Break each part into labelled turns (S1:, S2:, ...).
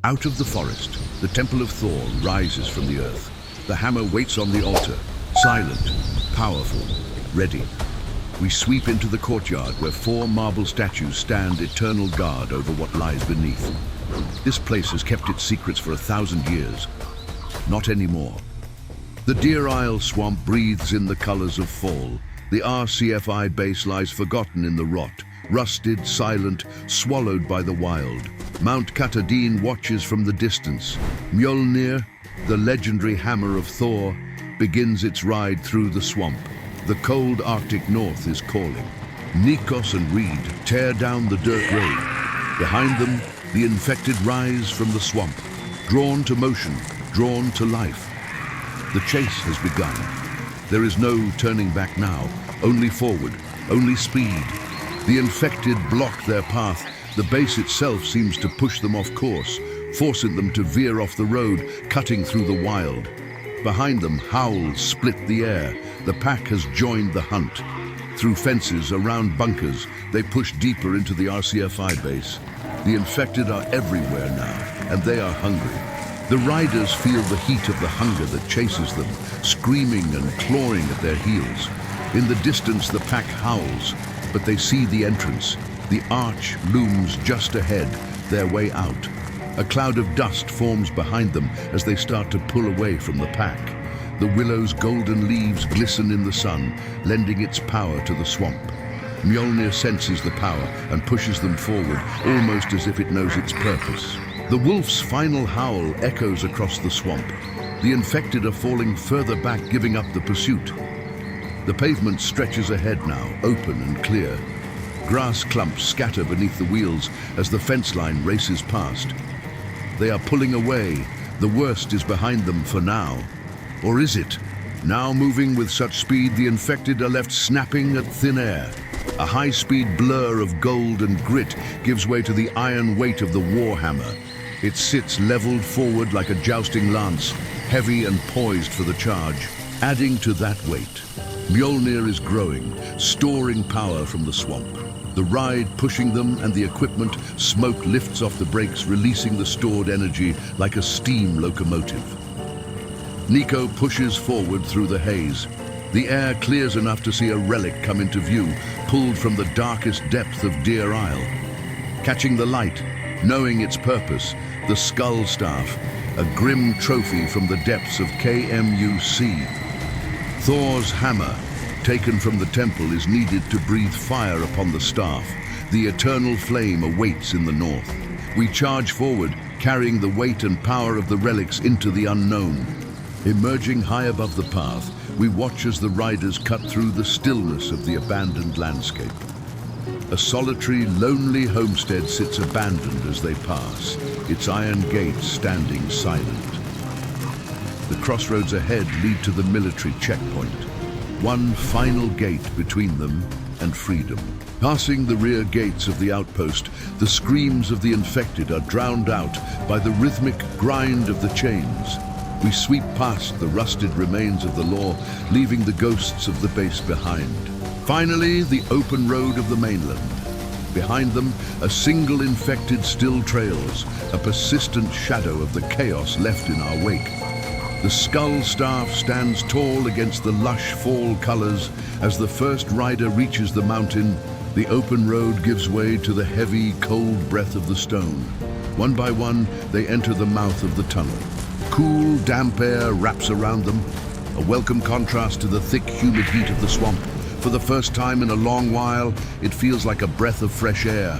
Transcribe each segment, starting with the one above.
S1: Out of the forest, the Temple of Thor rises from the earth. The hammer waits on the altar, silent, powerful, ready. We sweep into the courtyard where 4 marble statues stand eternal guard over what lies beneath. This place has kept its secrets for 1,000 years. Not anymore. The Deerisle swamp breathes in the colors of fall. The RCFI base lies forgotten in the rot, rusted, silent, swallowed by the wild. Mount Katahdin watches from the distance. Mjölnir, the legendary hammer of Thor, begins its ride through the swamp. The cold Arctic north is calling. Nikos and Reid tear down the dirt road. Behind them, the infected rise from the swamp, drawn to motion, drawn to life. The chase has begun. There is no turning back now, only forward, only speed. The infected block their path. The base itself seems to push them off course, forcing them to veer off the road, cutting through the wild. Behind them, howls split the air. The pack has joined the hunt. Through fences, around bunkers, they push deeper into the RCFI base. The infected are everywhere now, and they are hungry. The riders feel the heat of the hunger that chases them, screaming and clawing at their heels. In the distance, the pack howls, but they see the entrance. The arch looms just ahead, their way out. A cloud of dust forms behind them as they start to pull away from the pack. The willow's golden leaves glisten in the sun, lending its power to the swamp. Mjölnir senses the power and pushes them forward, almost as if it knows its purpose. The wolf's final howl echoes across the swamp. The infected are falling further back, giving up the pursuit. The pavement stretches ahead now, open and clear. Grass clumps scatter beneath the wheels as the fence line races past. They are pulling away. The worst is behind them for now. Or is it? Now moving with such speed, the infected are left snapping at thin air. A high-speed blur of gold and grit gives way to the iron weight of the warhammer. It sits leveled forward like a jousting lance, heavy and poised for the charge. Adding to that weight, Mjölnir is growing, storing power from the swamp. The ride pushing them and the equipment, smoke lifts off the brakes, releasing the stored energy like a steam locomotive. Nico pushes forward through the haze. The air clears enough to see a relic come into view, pulled from the darkest depth of Deerisle. Catching the light, knowing its purpose, the skull staff, a grim trophy from the depths of KMUC. Thor's hammer, taken from the temple, is needed to breathe fire upon the staff. The eternal flame awaits in the north. We charge forward, carrying the weight and power of the relics into the unknown. Emerging high above the path, we watch as the riders cut through the stillness of the abandoned landscape. A solitary, lonely homestead sits abandoned as they pass, its iron gates standing silent. The crossroads ahead lead to the military checkpoint. One final gate between them and freedom. Passing the rear gates of the outpost, the screams of the infected are drowned out by the rhythmic grind of the chains. We sweep past the rusted remains of the law, leaving the ghosts of the base behind. Finally, the open road of the mainland. Behind them, a single infected still trails, a persistent shadow of the chaos left in our wake. The skull staff stands tall against the lush fall colors. As the first rider reaches the mountain, the open road gives way to the heavy, cold breath of the stone. One by one, they enter the mouth of the tunnel. Cool, damp air wraps around them, a welcome contrast to the thick, humid heat of the swamp. For the first time in a long while, it feels like a breath of fresh air.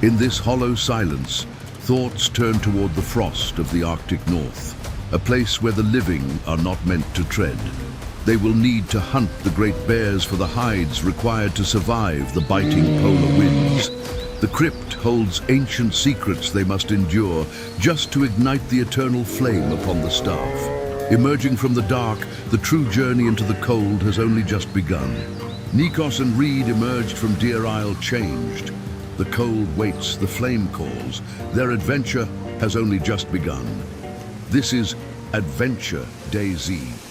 S1: In this hollow silence, thoughts turn toward the frost of the Arctic North, a place where the living are not meant to tread. They will need to hunt the great bears for the hides required to survive the biting polar winds. The crypt holds ancient secrets they must endure just to ignite the eternal flame upon the staff. Emerging from the dark, the true journey into the cold has only just begun. Nikos and Reid emerged from Deerisle changed. The cold waits, the flame calls. Their adventure has only just begun. This is Adventure Dayz.